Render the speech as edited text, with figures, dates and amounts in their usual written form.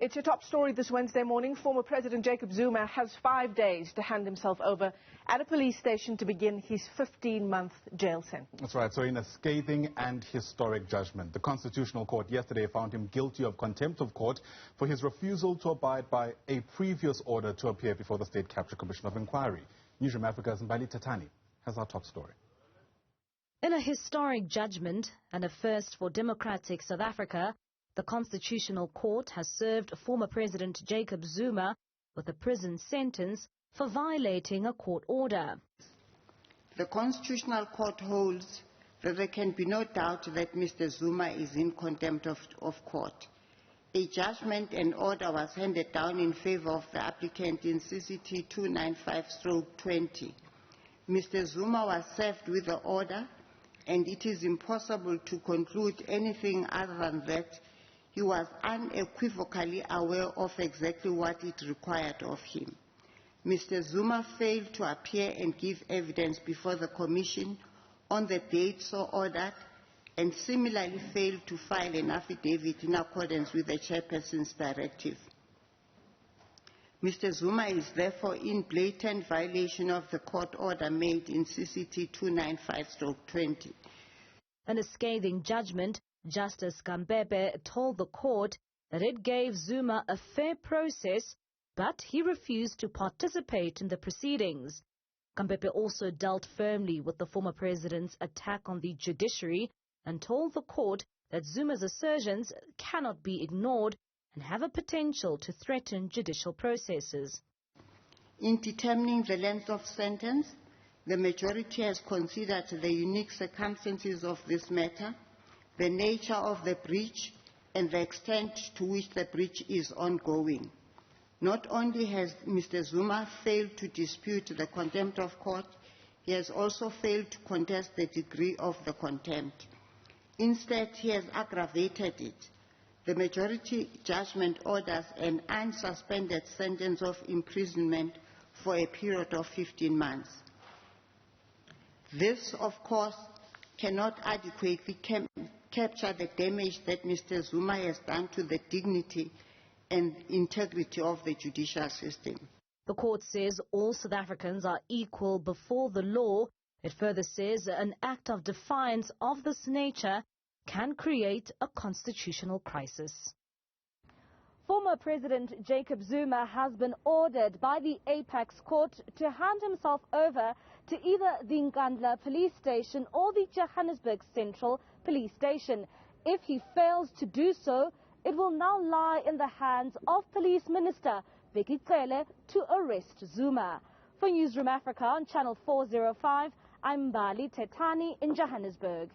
It's your top story this Wednesday morning. Former President Jacob Zuma has 5 days to hand himself over at a police station to begin his 15-month jail sentence. That's right. So in a scathing and historic judgment, the Constitutional Court yesterday found him guilty of contempt of court for his refusal to abide by a previous order to appear before the State Capture Commission of Inquiry. Newzroom Africa's Mbali Thethani has our top story. In a historic judgment and a first for democratic South Africa, the Constitutional Court has served former President Jacob Zuma with a prison sentence for violating a court order. The Constitutional Court holds that there can be no doubt that Mr. Zuma is in contempt of court. A judgment and order was handed down in favor of the applicant in CCT 295/20. Mr. Zuma was served with the order, and it is impossible to conclude anything other than that he was unequivocally aware of exactly what it required of him. Mr. Zuma failed to appear and give evidence before the Commission on the date so ordered, and similarly failed to file an affidavit in accordance with the Chairperson's directive. Mr. Zuma is therefore in blatant violation of the court order made in CCT 295/20. In a scathing judgment, Justice Kambebe told the court that it gave Zuma a fair process, but he refused to participate in the proceedings. Kambebe also dealt firmly with the former president's attack on the judiciary and told the court that Zuma's assertions cannot be ignored and have a potential to threaten judicial processes. In determining the length of sentence, the majority has considered the unique circumstances of this matter, the nature of the breach, and the extent to which the breach is ongoing. Not only has Mr. Zuma failed to dispute the contempt of court, he has also failed to contest the degree of the contempt. Instead, he has aggravated it. The majority judgment orders an unsuspended sentence of imprisonment for a period of 15 months. This, of course, cannot adequately capture the damage that Mr. Zuma has done to the dignity and integrity of the judicial system. The court says all South Africans are equal before the law. It further says an act of defiance of this nature can create a constitutional crisis. Former President Jacob Zuma has been ordered by the Apex Court to hand himself over to either the Nkandla police station or the Johannesburg Central police station. If he fails to do so, it will now lie in the hands of Police Minister Vicky Cele to arrest Zuma. For Newzroom Africa on Channel 405, I'm Mbali Thethani in Johannesburg.